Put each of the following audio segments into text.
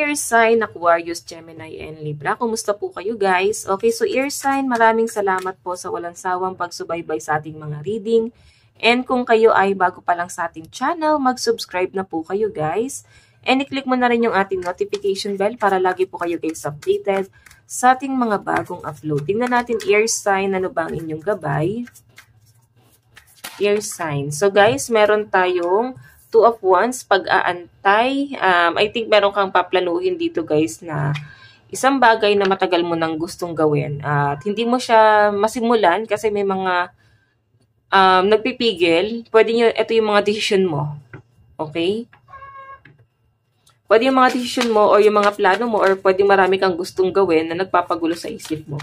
ear sign, Aquarius, Gemini, and Libra. Kumusta po kayo guys? Okay, so ear sign, maraming salamat po sa walang sawang pagsubaybay sa ating mga reading. And kung kayo ay bago pa lang sa ating channel, mag-subscribe na po kayo guys. And i-click mo na rin yung ating notification bell para lagi po kayo guys updated sa ating mga bagong upload. Tingnan natin ear sign, ano ba ang inyong gabay? Ear sign. So guys, meron tayong Two of Wands, pag-aantay. I think meron kang paplanuhin dito guys na isang bagay na matagal mo nang gustong gawin. At hindi mo siya masimulan kasi may mga nagpipigil. Pwede nyo, ito yung mga decision mo. Okay? Pwede yung mga decision mo or yung mga plano mo or pwede marami kang gustong gawin na nagpapagulo sa isip mo.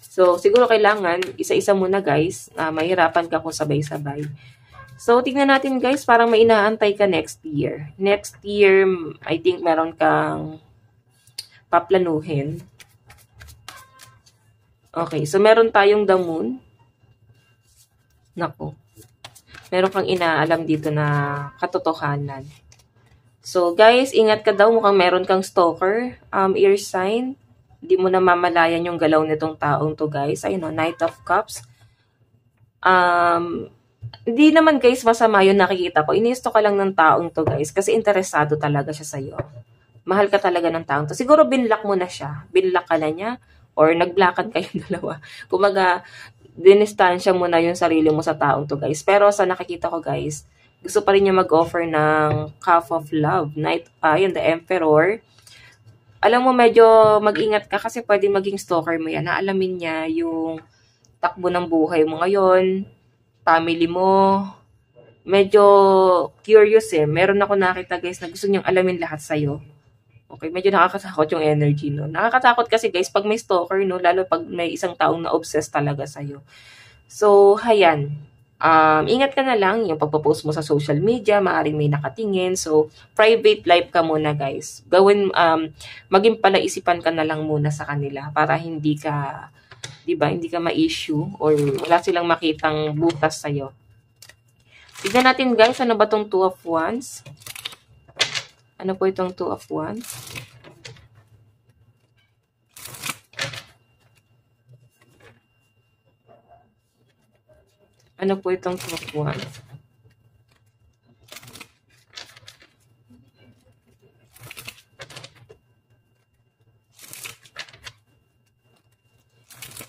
So, siguro kailangan, isa-isa muna guys, mahirapan ka kung sabay-sabay. So, tingnan natin guys, parang may inaantay ka next year. Next year, I think meron kang paplanuhin. Okay, so meron tayong the moon. Naku. Meron kang inaalam dito na katotohanan. So, guys, ingat ka daw. Mukhang meron kang stalker, ear sign. Hindi mo na mamalayan yung galaw nitong taong to, guys. Ayun, no, Knight of Cups. Hindi naman guys masama yun nakikita ko. Inisto ka lang ng taong to guys kasi interesado talaga siya sa'yo. Mahal ka talaga ng taong to. Siguro binlock mo na siya. Binlock ka na niya or nagblockan kayong dalawa. Kumaga, dinistansya mo na yung sarili mo sa taong to guys. Pero sa nakikita ko guys, gusto pa rin niya mag-offer ng Cup of Love. Yun, the Emperor. Alam mo, medyo mag-ingat ka kasi pwede maging stalker mo yan. Naalamin niya yung takbo ng buhay mo ngayon, family mo, medyo curious eh. Meron ako nakita guys na gusto niyang alamin lahat sa'yo. Okay, medyo nakakatakot yung energy, no? Nakakatakot kasi guys pag may stalker, no? Lalo pag may isang taong na-obsessed talaga sa'yo. So, hayan. Ingat ka na lang yung pagpapost mo sa social media, maaaring may nakatingin. So, private life ka muna guys. Maging palaisipan ka na lang muna sa kanila para hindi ka diba, hindi ka ma-issue or wala silang makitang butas sa'yo. Tignan natin guys, ano ba tong Two of Wands? Ano po itong Two of Wands? Ano po itong Two of Wands?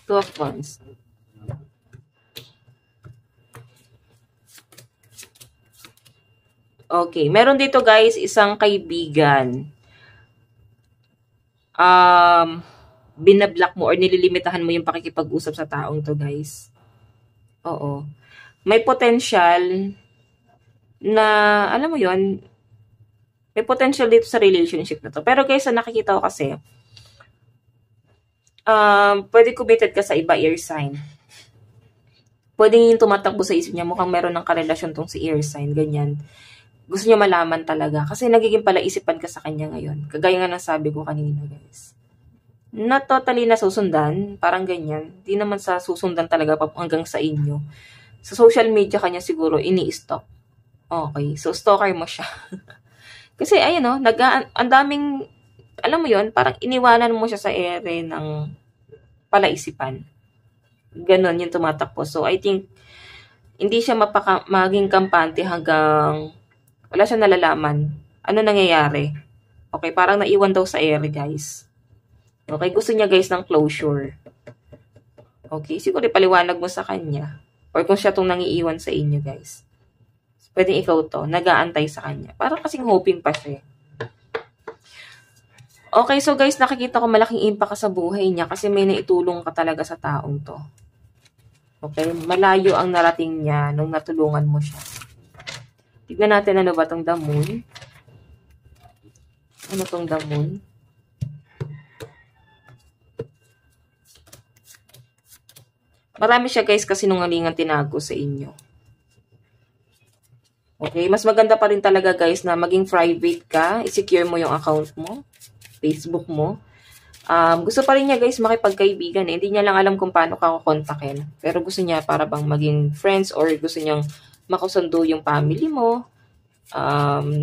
Two of Wands. Okay. Meron dito guys, isang kaibigan. Binablock mo or nililimitahan mo yung pakikipag-usap sa taong to guys. Oo. May potential na, alam mo yon, may potential dito sa relationship na to. Pero guys, nakikita ko kasi, pwede committed ka sa iba, ear sign. Pwede yung tumatakbo sa isip niya, mukhang meron ng karelasyon tong si ear sign, ganyan. Gusto niya malaman talaga. Kasi nagiging palaisipan ka sa kanya ngayon. Kagaya nga ng sabi ko kanina, guys. Not totally nasusundan, parang ganyan. Di naman sa susundan talaga hanggang sa inyo. Sa social media kanya siguro, ini-stalk. Okay, so stalker mo siya. Kasi ayun no, ang daming, alam mo yon, parang iniwanan mo siya sa ere ng palaisipan. Ganon yung tumatakbo. So, I think, hindi siya maging kampante hanggang wala siya nalalaman. Ano nangyayari? Okay, parang naiwan daw sa ere, guys. Okay, gusto niya, guys, ng closure. Okay, siguro ipaliwanag mo sa kanya. Or kung siya itong nangiiwan sa inyo, guys. Pwedeng ikaw to, nag-aantay sa kanya. Parang kasing hoping pa siya. Okay, so guys, nakikita ko malaking impact sa buhay niya kasi may naitulong ka talaga sa taong to. Okay, malayo ang narating niya nung natulungan mo siya. Tignan natin ano ba tong the moon. Ano tong the moon? Marami siya guys kasi sinungalingan tinago sa inyo. Okay, mas maganda pa rin talaga guys na maging private ka, i-secure mo yung account mo, Facebook mo. Gusto pa rin niya guys makipagkaibigan eh. Hindi niya lang alam kung paano ka kukontakin. Pero gusto niya para bang maging friends or gusto niyang makasundo yung family mo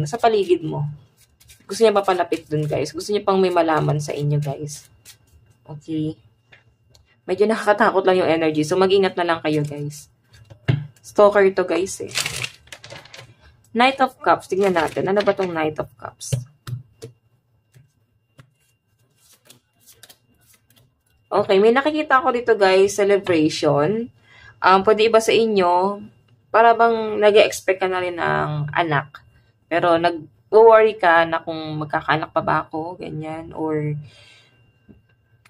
sa paligid mo. Gusto niya papalapit dun, guys. Gusto niya pang may malaman sa inyo, guys. Okay. Medyo nakakatakot lang yung energy. So, mag-ingat na lang kayo, guys. Stalker to, guys, eh. Knight of Cups. Tignan natin. Ano ba tong Knight of Cups? Okay, may nakikita ako dito, guys. Celebration. Pwede iba sa inyo. Para bang nag-expect ka na rin ng anak. Pero nag-worry ka na kung magkakaanak pa ba ako, ganyan. Or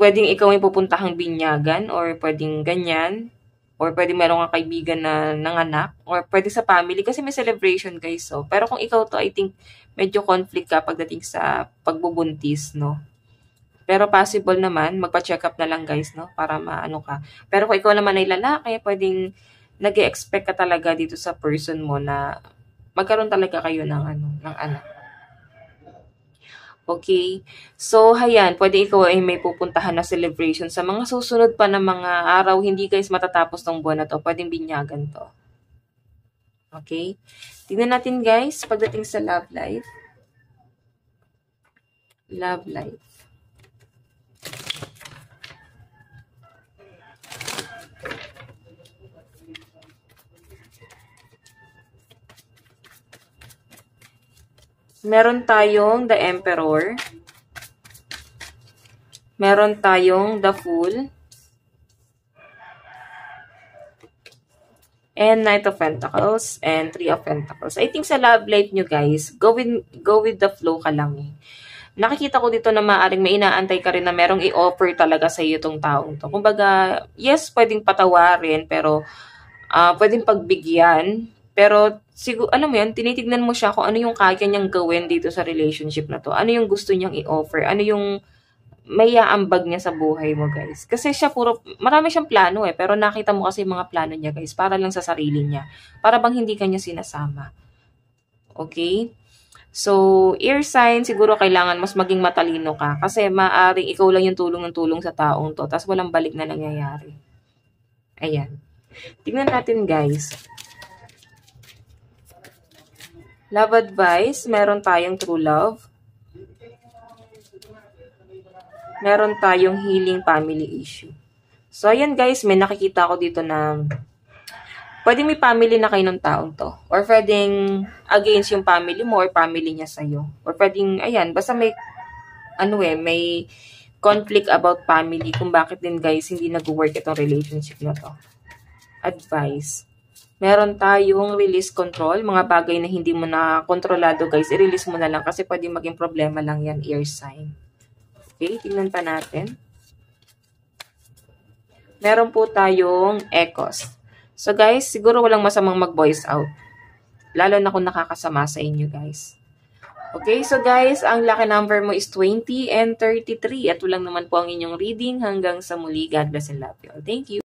pwedeng ikaw ay pupuntahang binyagan or pwedeng ganyan. Or pwedeng meron kang kaibigan na nanganak. Or pwede sa family kasi may celebration, guys. So, pero kung ikaw to, I think medyo conflict ka pagdating sa pagbubuntis, no? Pero possible naman, magpa-check up na lang, guys, no? Para maano ka. Pero kung ikaw naman ay lalaki, pwedeng nag-expect ka talaga dito sa person mo na magkaroon talaga kayo ng ng anak. Okay? So, hayan, pwede ikaw ay may pupuntahan na celebration sa mga susunod pa na mga araw. Hindi, guys, matatapos ng buwan na to. Pwedeng binyagan to. Okay? Tingnan natin, guys, pagdating sa love life. Love life. Meron tayong The Emperor. Meron tayong The Fool. And Knight of Pentacles. And Three of Pentacles. I think sa love life nyo, guys, go with the flow ka lang eh. Nakikita ko dito na maaaring may inaantay ka rin na merong i-offer talaga sa iyo itong taong to. Kumbaga, yes, pwedeng patawarin, pero pwedeng pagbigyan. Pero, siguro, alam mo yun, tinitignan mo siya kung ano yung kaya niyang gawin dito sa relationship na to. Ano yung gusto niyang i-offer. Ano yung may aambag niya sa buhay mo, guys. Kasi siya marami siyang plano eh. Pero nakita mo kasi yung mga plano niya, guys, para lang sa sarili niya. Para bang hindi ka niya sinasama. Okay? So, air sign, siguro kailangan mas maging matalino ka. Kasi maaaring ikaw lang yung tulong ng tulong sa taong to. Tapos walang balik na nangyayari. Ayan. Tingnan natin, guys. Love advice, meron tayong true love. Meron tayong healing family issue. So, ayan, guys, may nakikita ako dito na pwedeng may family na kayo ng taong to. Or pwedeng against yung family mo or family niya sa'yo. Or pwedeng, ayan, basta may, may conflict about family kung bakit din, guys, hindi nag-work itong relationship na to. Advice. Meron tayong release control. Mga bagay na hindi mo na kontrolado, guys, i-release mo na lang kasi pwede maging problema lang yan, air sign. Okay, tingnan pa natin. Meron po tayong echoes. So, guys, siguro walang masamang mag-voice out. Lalo na kung nakakasama sa inyo, guys. Okay, so guys, ang lucky number mo is 20 and 33. At walang naman po ang inyong reading. Hanggang sa muli, God bless and love you all. Thank you.